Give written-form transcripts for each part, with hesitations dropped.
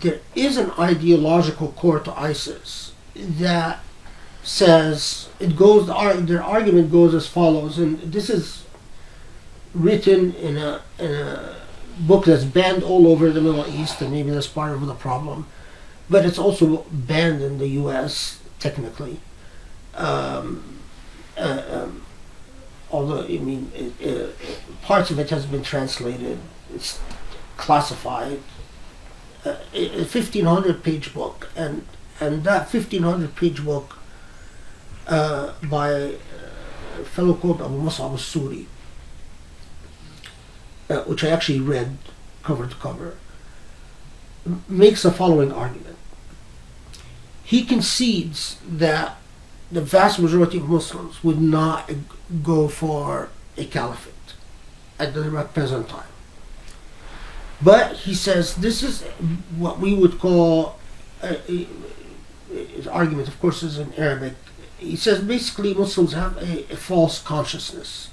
there is an ideological core to ISIS that says their argument goes as follows, and this is written in a book that's banned all over the Middle East, and maybe that's part of the problem, but it's also banned in the U.S. technically. Although parts of it has been translated, it's classified. A 1,500-page book, and that 1,500-page book by a fellow called Abu Mus'ab al-Suri, which I actually read cover to cover, makes the following argument. He concedes that the vast majority of Muslims would not go for a caliphate at the present time. But he says this is what we would call, his argument of course is in Arabic. He says basically Muslims have a false consciousness.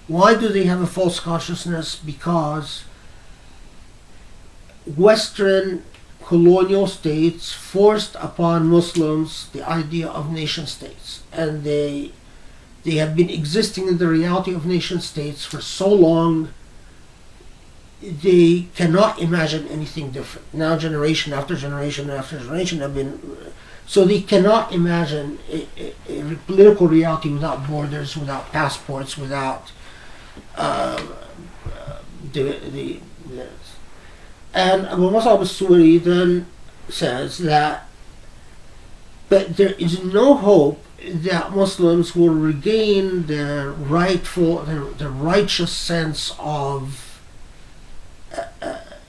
Why do they have a false consciousness? Because Western colonial states forced upon Muslims the idea of nation states, and they have been existing in the reality of nation states for so long they cannot imagine anything different. Now generation after generation after generation have been, so they cannot imagine a political reality without borders, without passports, without and Abu Mus'ab al-Suri then says that, but there is no hope that Muslims will regain their righteous sense of.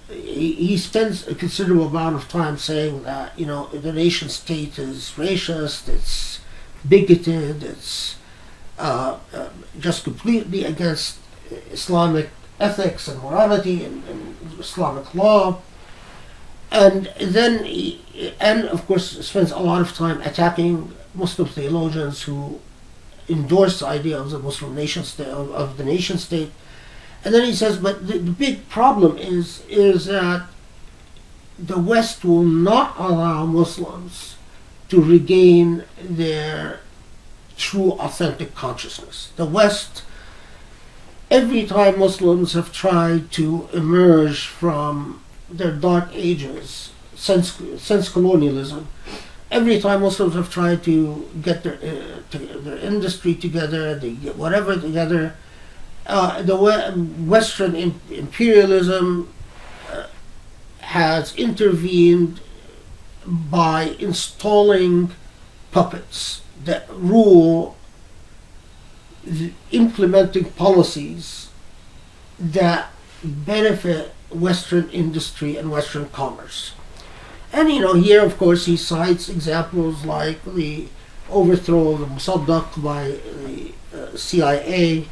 He spends a considerable amount of time saying that the nation state is racist, it's bigoted, it's just completely against Islamic ethics and morality and Islamic law, and then and of course spends a lot of time attacking Muslim theologians who endorse the idea of the Muslim nation state, of the nation state. And then he says, but the big problem is that the West will not allow Muslims to regain their true, authentic consciousness. The West, every time Muslims have tried to emerge from their dark ages, since colonialism, every time Muslims have tried to get their industry together, they get whatever together, the Western imperialism has intervened by installing puppets that rule, implementing policies that benefit Western industry and Western commerce. And here of course he cites examples like the overthrow of the Mossadegh by the CIA,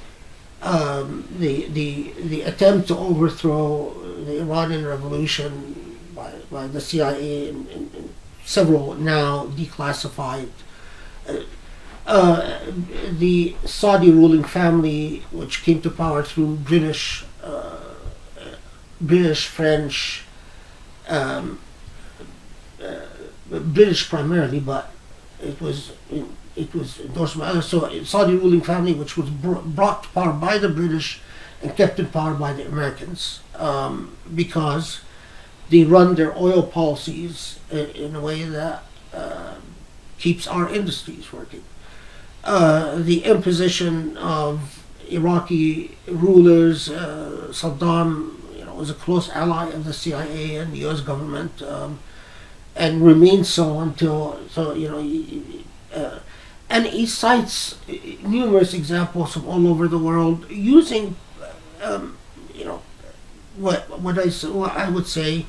the attempt to overthrow the Iranian Revolution by the CIA and several now declassified, the Saudi ruling family, which came to power through British, French, British primarily, but it was endorsed by others. So Saudi ruling family, which was brought to power by the British and kept in power by the Americans, because they run their oil policies in a way that keeps our industries working. The imposition of Iraqi rulers, Saddam, was a close ally of the CIA and the U.S. government, and remains so until and he cites numerous examples from all over the world using, what I would say,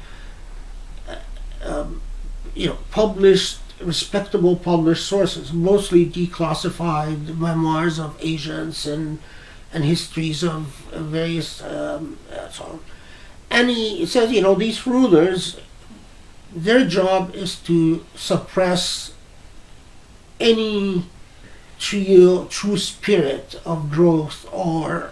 published, respectable published sources, mostly declassified memoirs of agents and histories of various so on. And he says, these rulers, their job is to suppress any true spirit of growth or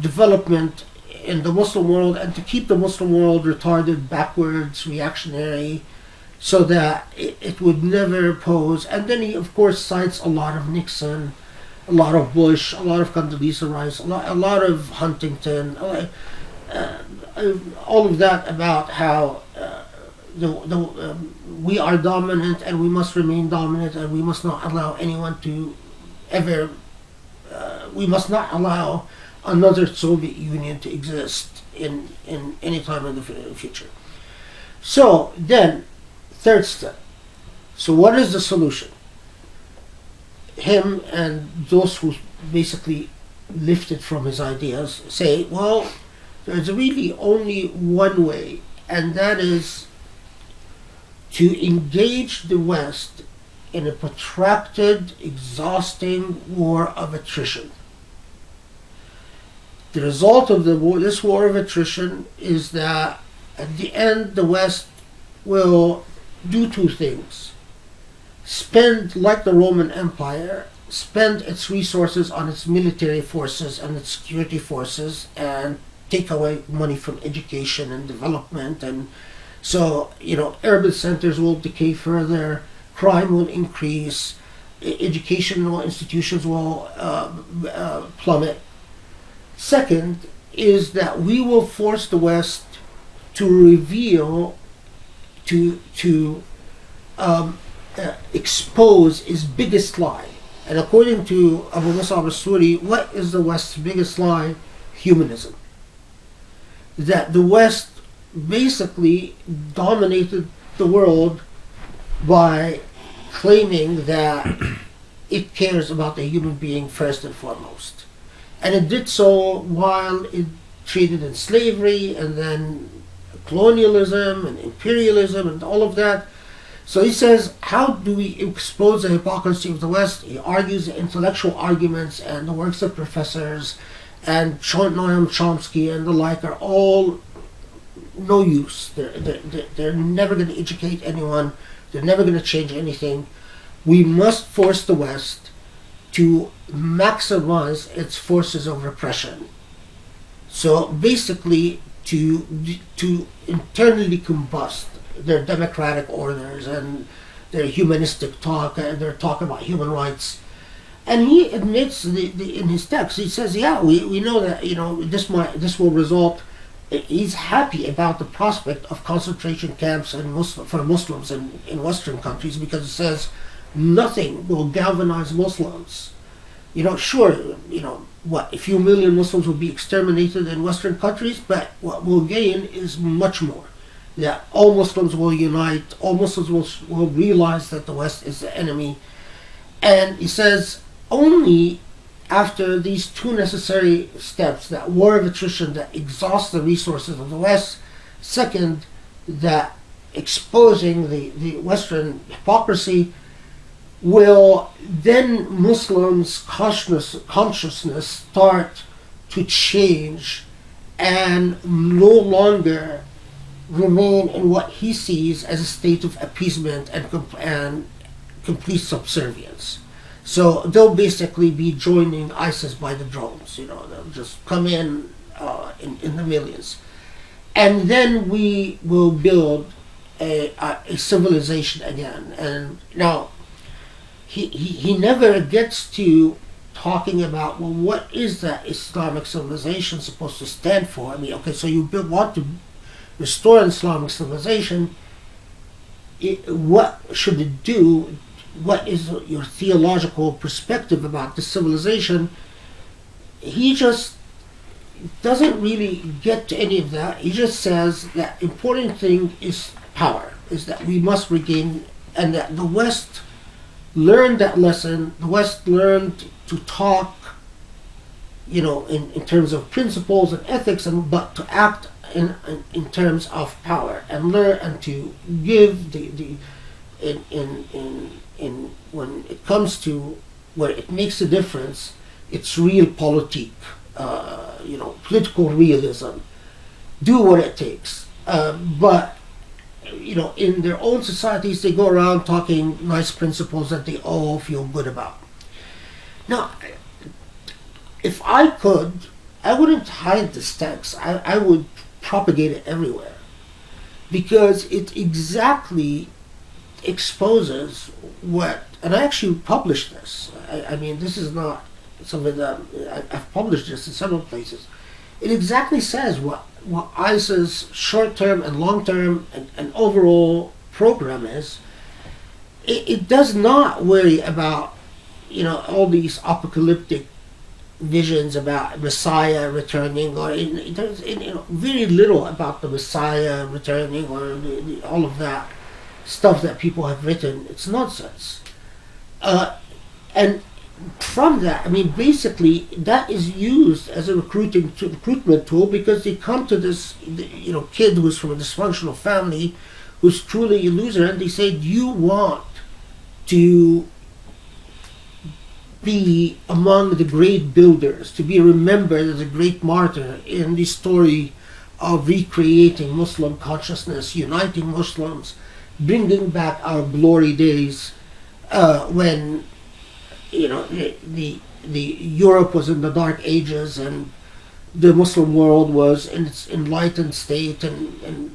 development in the Muslim world, and to keep the Muslim world retarded, backwards, reactionary, so that it would never pose. And then he, of course, cites a lot of Nixon, a lot of Bush, a lot of Condoleezza Rice, a lot of Huntington, all of that about how we are dominant and we must remain dominant, and we must not allow anyone to ever. We must not allow another Soviet Union to exist in any time in the future. So then, third step. So what is the solution? Him and those who basically lifted from his ideas say, well, there's really only one way, and that is to engage the West in a protracted, exhausting war of attrition. The result of this war of attrition is that at the end the West will do two things. Spend, like the Roman Empire, spend its resources on its military forces and its security forces, and take away money from education and development. And so, urban centers will decay further, crime will increase, educational institutions will plummet. Second is that we will force the West to reveal, to expose its biggest lie. And according to Abu Musab al-Suri, what is the West's biggest lie? Humanism. That the West basically dominated the world by claiming that it cares about the human being first and foremost. And it did so while it traded in slavery and then colonialism and imperialism and all of that. So he says, how do we expose the hypocrisy of the West? He argues the intellectual arguments and the works of professors and Noam Chomsky and the like are all no use. They're never going to educate anyone. They're never going to change anything. We must force the West to maximize its forces of repression. So basically, to internally combust their democratic orders and their humanistic talk and their talk about human rights. And he admits in his text, he says, yeah, we know that this will result. He's happy about the prospect of concentration camps for Muslims in Western countries, because it says nothing will galvanize Muslims. Sure, a few million Muslims will be exterminated in Western countries, but what we'll gain is much more. That all Muslims will unite, all Muslims will realize that the West is the enemy. And he says only after these two necessary steps, that war of attrition that exhausts the resources of the West, second, that exposing the Western hypocrisy, will then Muslims' consciousness start to change and no longer remain in what he sees as a state of appeasement and complete subservience. So they'll basically be joining ISIS by the drones. They'll just come in the millions. And then we will build a civilization again. And now, he never gets to talking about, well, what is that Islamic civilization supposed to stand for? So you want to restore Islamic civilization. What should it do? What is your theological perspective about the civilization? He just doesn't really get to any of that. He just says that important thing is power, is that we must regain, and that the West learned that lesson. The West learned to talk, in terms of principles and ethics, but to act in terms of power, and learn and to give when it comes to where it makes a difference, it's realpolitik, political realism. Do what it takes, but in their own societies, they go around talking nice principles that they all feel good about. Now, if I could, I wouldn't hide this text. I would propagate it everywhere because it exactly exposes what, and I actually published this. I mean, this is not something that I've published this in several places. It exactly says what ISIS's short-term and long-term and overall program is. It does not worry about, all these apocalyptic visions about Messiah returning, or there's very little about the Messiah returning, or all of that stuff that people have written. It's nonsense. And from that, I mean, basically, that is used as a recruitment tool because they come to this, kid who's from a dysfunctional family, who's truly a loser, and they say, "Do you want to be among the great builders, to be remembered as a great martyr in the story of recreating Muslim consciousness, uniting Muslims, bringing back our glory days when the Europe was in the Dark Ages and the Muslim world was in its enlightened state and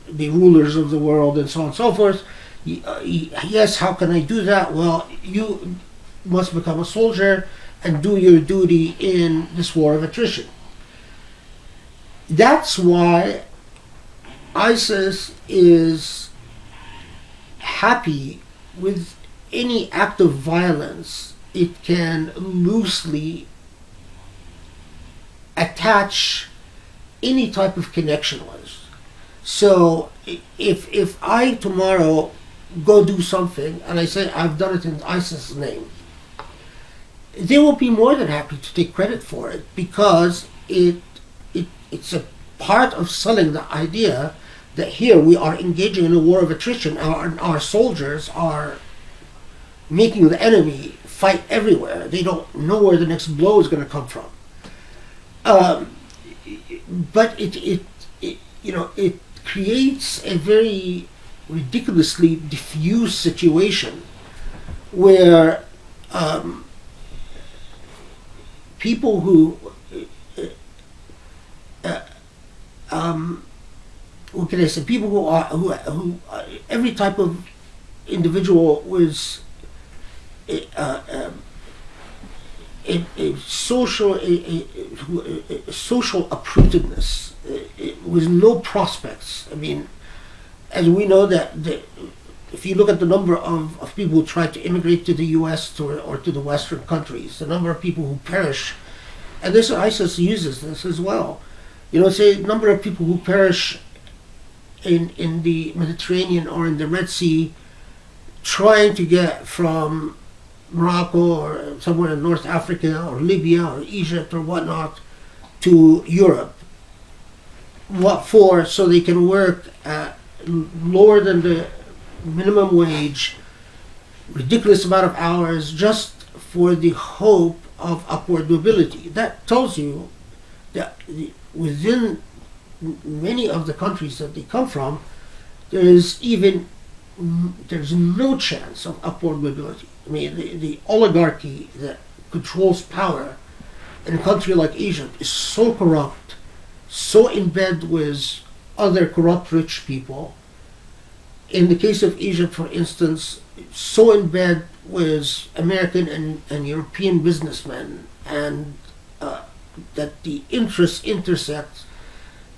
the rulers of the world and so on and so forth. Yes, how can I do that? Well, you must become a soldier and do your duty in this war of attrition." That's why ISIS is happy with any act of violence it can loosely attach any type of connection with. So if I tomorrow go do something and I say I've done it in ISIS's name, they will be more than happy to take credit for it because it's a part of selling the idea that here we are engaging in a war of attrition. Our soldiers are making the enemy fight everywhere. They don't know where the next blow is going to come from. But it creates a very ridiculously diffuse situation where people who what can I say? People who every type of individual was a social uprootedness with no prospects. I mean, as we know that if you look at the number of people who try to immigrate to the U.S. or to the Western countries, the number of people who perish, and this ISIS uses this as well. Say the number of people who perish in the Mediterranean or in the Red Sea trying to get from Morocco or somewhere in North Africa or Libya or Egypt or whatnot to Europe. What for? So they can work at lower than the minimum wage, ridiculous amount of hours just for the hope of upward mobility. That tells you that within many of the countries that they come from, there's no chance of upward mobility. I mean, the oligarchy that controls power in a country like Egypt is so corrupt, so in bed with other corrupt rich people. In the case of Egypt, for instance, so in bed with American and European businessmen, and that the interests intersect,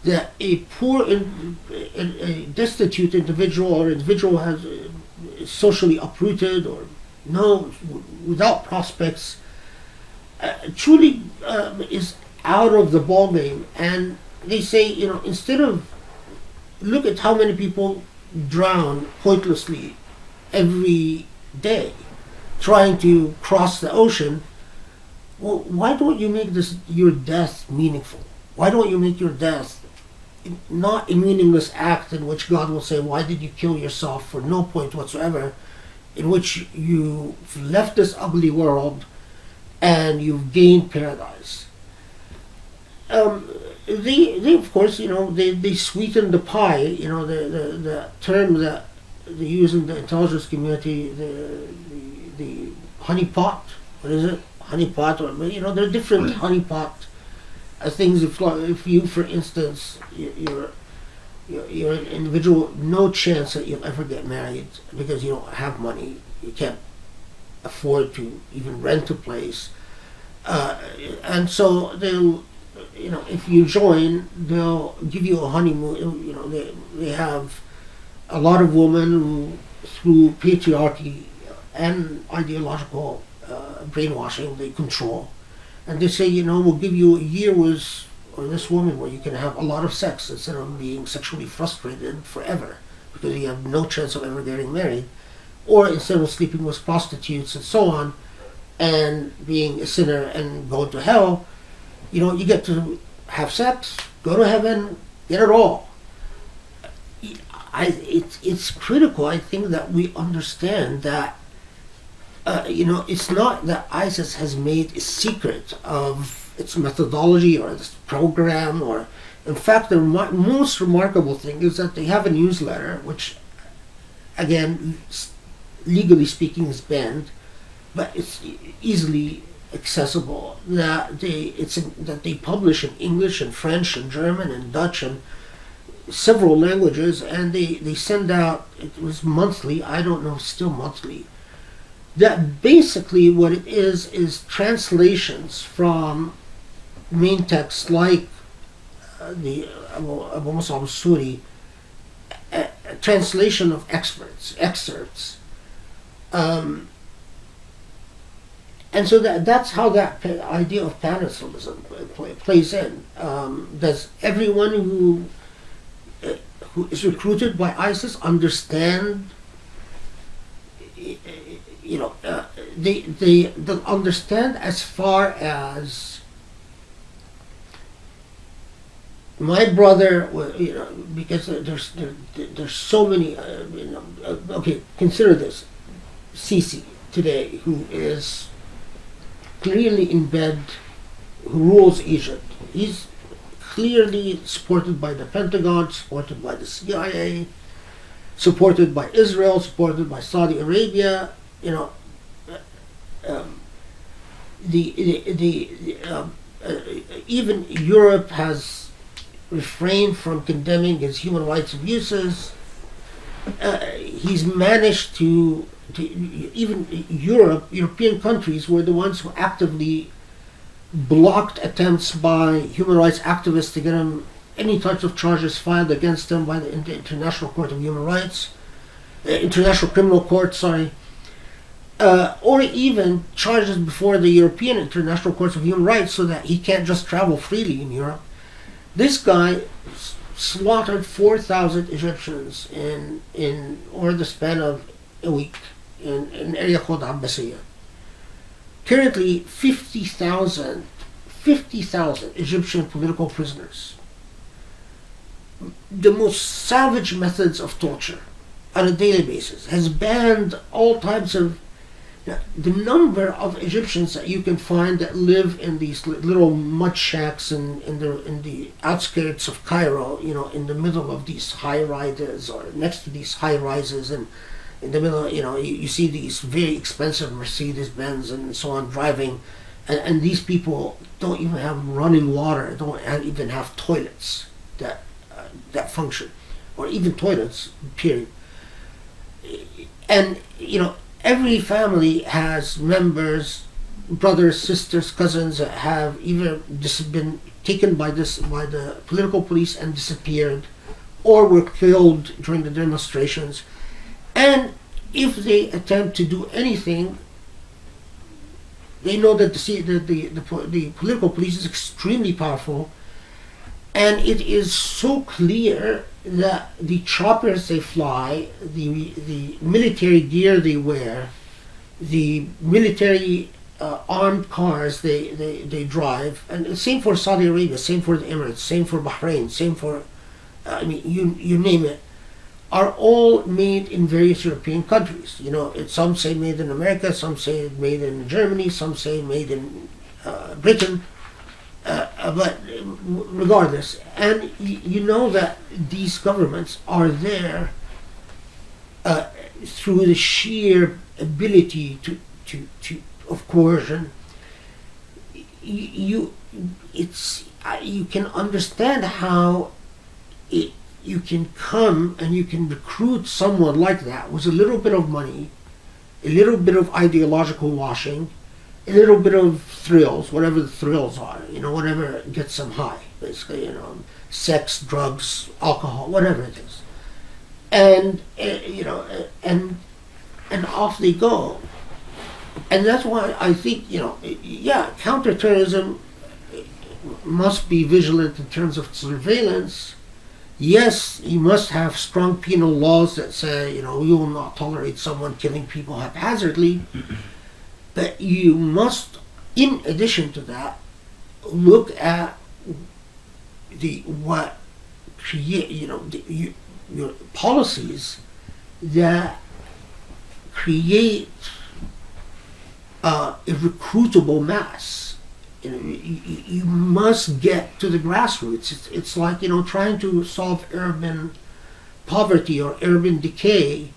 that a poor, a destitute individual or individual has socially uprooted or without prospects, truly is out of the ballgame. And they say, instead of, look at how many people drown pointlessly every day trying to cross the ocean. Well, why don't you make your death meaningful? Why don't you make your death not a meaningless act in which God will say, why did you kill yourself for no point whatsoever, in which you've left this ugly world and you've gained paradise? They of course, they sweeten the pie, the term that they use in the intelligence community, the honey pot, what is it? honeypot, or there are different honeypot things. If you, for instance, you're an individual, no chance that you'll ever get married because you don't have money. You can't afford to even rent a place, and so they'll, if you join, they'll give you a honeymoon. They have a lot of women who, through patriarchy and ideological brainwashing, they control, and they say, we'll give you a year or this woman where you can have a lot of sex instead of being sexually frustrated forever because you have no chance of ever getting married, or instead of sleeping with prostitutes and so on and being a sinner and going to hell, you get to have sex, go to heaven, get it all. It's critical, I think, that we understand that it's not that ISIS has made a secret of its methodology or its program, or in fact the most remarkable thing is that they have a newsletter which, again, legally speaking is banned, but it's easily accessible, that they publish in English and French and German and Dutch and several languages, and they send out, it was monthly, I don't know, still monthly, that basically what it is translations from main texts like the Abu Musab al-Suri, translation of excerpts. And so that's how that idea of pan-Islamism plays in. Does everyone who is recruited by ISIS understand? They understand as far as my brother, because there's so many. Okay, consider this: Sisi today, who is clearly in bed, who rules Egypt. He's clearly supported by the Pentagon, supported by the CIA, supported by Israel, supported by Saudi Arabia. Even Europe has refrained from condemning his human rights abuses. He's managed to even European countries were the ones who actively blocked attempts by human rights activists to get him any types of charges filed against him by the International Court of Human Rights, International Criminal Court, sorry, or even charges before the European International Courts of Human Rights, so that he can't just travel freely in Europe. This guy slaughtered 4,000 Egyptians in over the span of a week in an area called Abbasiyah. Currently, 50,000 Egyptian political prisoners. The most savage methods of torture on a daily basis, has banned all types of. The number of Egyptians that you can find that live in these little mud shacks in the outskirts of Cairo, in the middle of these high rises or next to these high rises, and in the middle, you see these very expensive Mercedes Benz and so on driving, and these people don't even have running water, don't even have toilets that function, or even toilets, period. And every family has members, brothers, sisters, cousins that have either been taken by the political police and disappeared, or were killed during the demonstrations. And if they attempt to do anything, they know that the political police is extremely powerful, and it is so clear that the choppers they fly, the military gear they wear, the military armed cars they drive, and same for Saudi Arabia, same for the Emirates, same for Bahrain, same for you name it, are all made in various European countries. Some say made in America, some say made in Germany, some say made in Britain. But regardless, and that these governments are there through the sheer ability of coercion, you you can understand how you can come and you can recruit someone like that with a little bit of money, a little bit of ideological washing, a little bit of thrills, whatever the thrills are, whatever gets them high, basically, sex, drugs, alcohol, whatever it is, and and off they go. And that's why I think, counterterrorism must be vigilant in terms of surveillance. Yes, you must have strong penal laws that say, we will not tolerate someone killing people haphazardly. But you must, in addition to that, look at your policies that create a recruitable mass. You must get to the grassroots. It's like trying to solve urban poverty or urban decay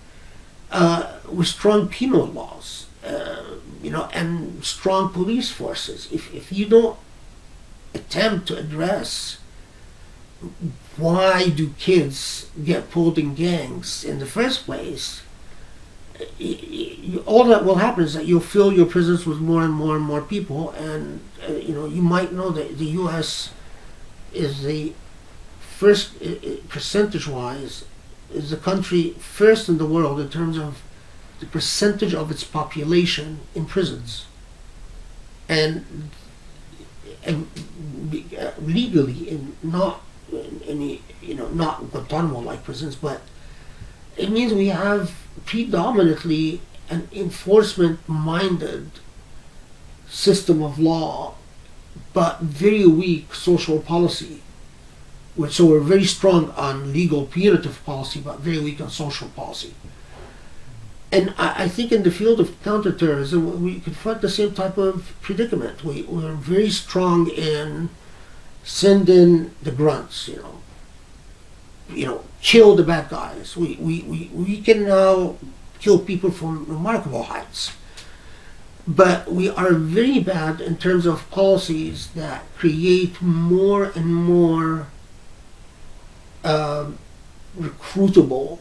with strong penal laws, and strong police forces. If you don't attempt to address why do kids get pulled in gangs in the first place, all that will happen is that you'll fill your prisons with more and more and more people, and you might know that the U.S. is the first, percentage-wise, is the country first in the world in terms of the percentage of its population in prisons, and legally, in not any not Guantanamo-like prisons, but it means we have predominantly an enforcement-minded system of law, but very weak social policy. So we're very strong on legal punitive policy, but very weak on social policy. And I think in the field of counterterrorism, we confront the same type of predicament. We're very strong in send in the grunts, kill the bad guys. We can now kill people from remarkable heights. But we are very bad in terms of policies that create more and more recruitable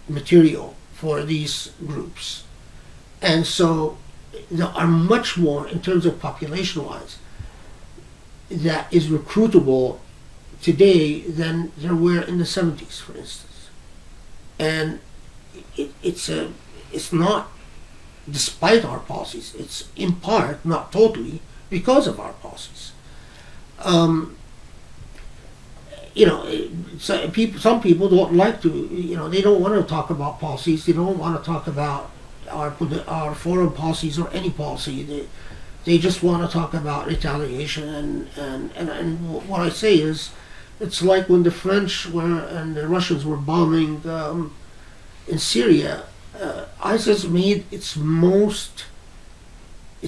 material for these groups. And so there are much more, in terms of population-wise, that is recruitable today than there were in the 70s, for instance. And it's not despite our policies. It's in part, not totally, because of our policies. Some people don't like to, they don't want to talk about policies. They don't want to talk about our foreign policies or any policy. They just want to talk about retaliation. And what I say is, it's like when the French and the Russians were bombing in Syria. ISIS made its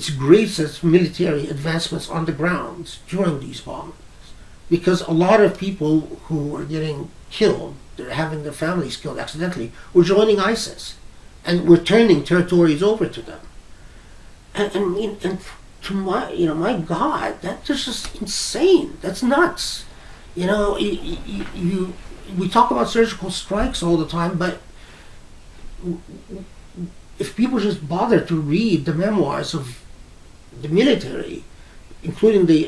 greatest military advancements on the ground during these bombings, because a lot of people who were getting killed, they're having their families killed accidentally, were joining ISIS and were turning territories over to them. And to my God, that's just insane. That's nuts. We talk about surgical strikes all the time, but if people just bother to read the memoirs of the military, including the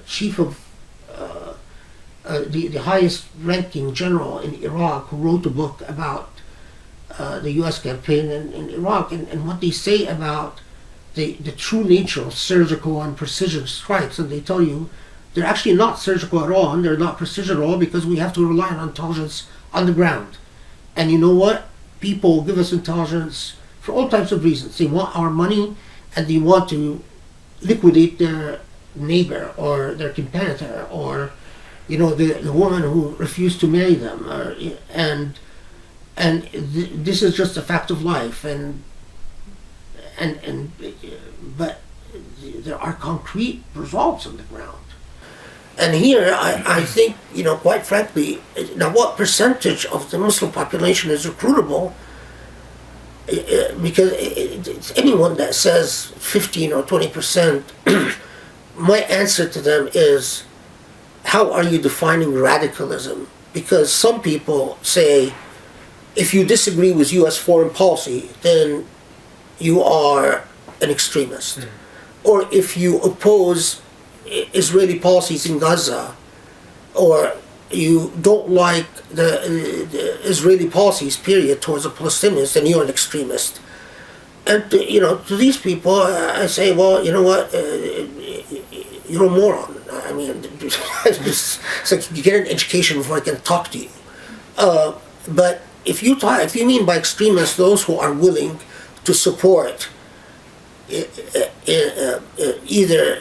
chief of the highest ranking general in Iraq, who wrote a book about the U.S. campaign in Iraq, and what they say about the true nature of surgical and precision strikes, and they tell you they're actually not surgical at all, and they're not precision at all, because we have to rely on intelligence on the ground. And you know what? People give us intelligence for all types of reasons. They want our money, and they want to liquidate their neighbor or their competitor, or the woman who refused to marry them, this is just a fact of life. But there are concrete results on the ground. And here, I think, quite frankly, now what percentage of the Muslim population is recruitable? Because it's anyone that says 15 or 20% my answer to them is, how are you defining radicalism? Because some people say, if you disagree with U.S. foreign policy, then you are an extremist. Mm. Or if you oppose Israeli policies in Gaza, or you don't like the Israeli policies, period, towards the Palestinians, then you're an extremist. And to these people, I say, well, you know what? You're a moron. I mean, it's like you get an education before I can talk to you. But if you mean by extremists those who are willing to support either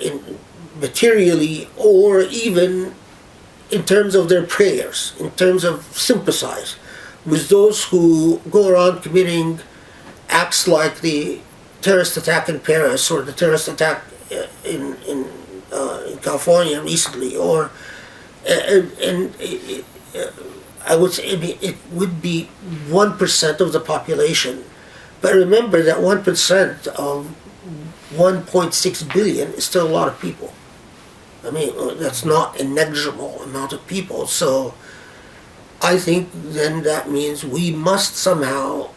materially or even in terms of their prayers, in terms of sympathize with those who go around committing acts like the terrorist attack in Paris or the terrorist attack in California recently, or I would say it would be 1% of the population. But remember that 1% of 1.6 billion is still a lot of people. I mean, that's not a negligible amount of people. So I think then that means we must somehow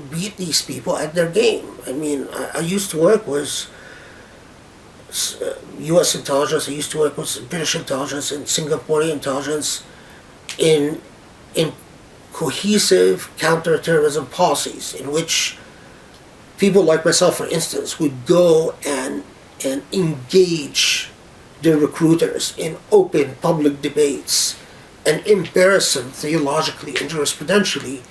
beat these people at their game. I mean, I used to work with U.S. intelligence, I used to work with British intelligence and Singaporean intelligence in cohesive counterterrorism policies in which people like myself, for instance, would go and engage their recruiters in open public debates and embarrass them theologically and jurisprudentially.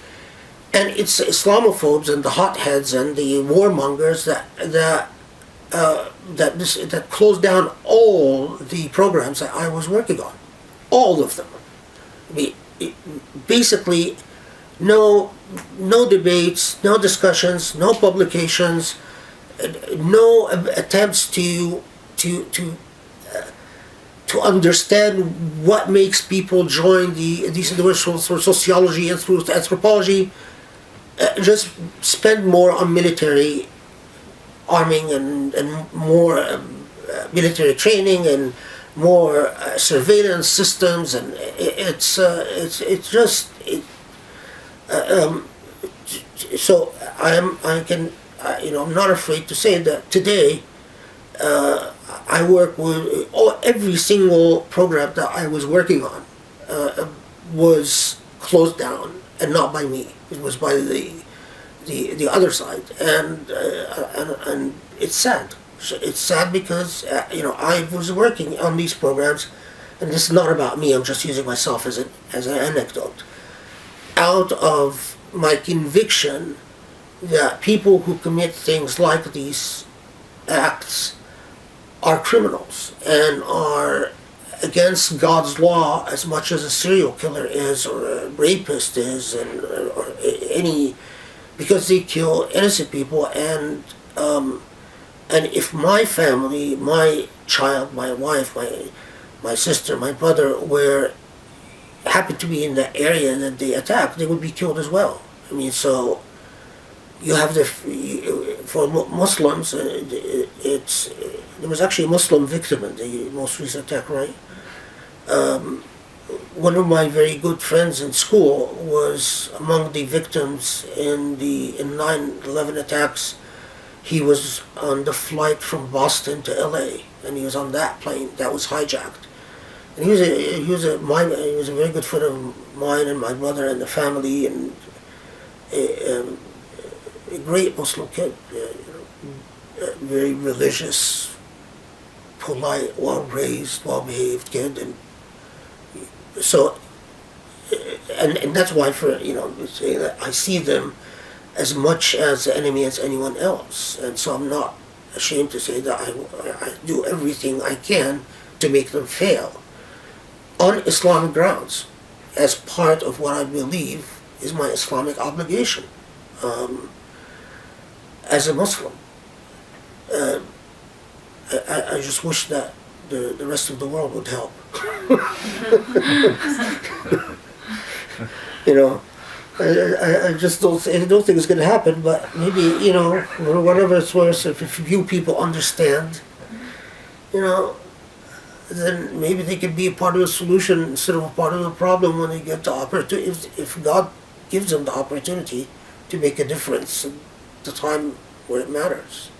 And it's the Islamophobes and the hotheads and the warmongers that closed down all the programs that I was working on, all of them. I mean, basically, no debates, no discussions, no publications, no attempts to understand what makes people join these individuals through sociology and through anthropology. Just spend more on military arming and more military training and more surveillance systems, and so I'm not afraid to say that today I work with every single program that I was working on was closed down, and not by me. It was by the other side, and it's sad. It's sad because I was working on these programs, and this is not about me. I'm just using myself as an anecdote, out of my conviction that people who commit things like these acts are criminals and are against God's law as much as a serial killer is, or a rapist is, or any, because they kill innocent people. And if my family, my child, my wife, my sister, my brother happened to be in the area that they attacked, they would be killed as well. I mean, so you have for Muslims, there was actually a Muslim victim in the most recent attack, right? One of my very good friends in school was among the victims in 9/11 attacks. He was on the flight from Boston to LA, and he was on that plane that was hijacked. And he was a very good friend of mine and my brother and the family, and a great Muslim kid, very religious, polite, well-raised, well-behaved kid, and so, and that's why say that I see them as much as the enemy as anyone else, and so I'm not ashamed to say that I do everything I can to make them fail on Islamic grounds, as part of what I believe is my Islamic obligation as a Muslim. I just wish that the rest of the world would help. I just don't think it's going to happen, but maybe, whatever it's worth, if a few people understand, then maybe they could be a part of the solution instead of a part of the problem when they get the opportunity. If God gives them the opportunity to make a difference at the time where it matters.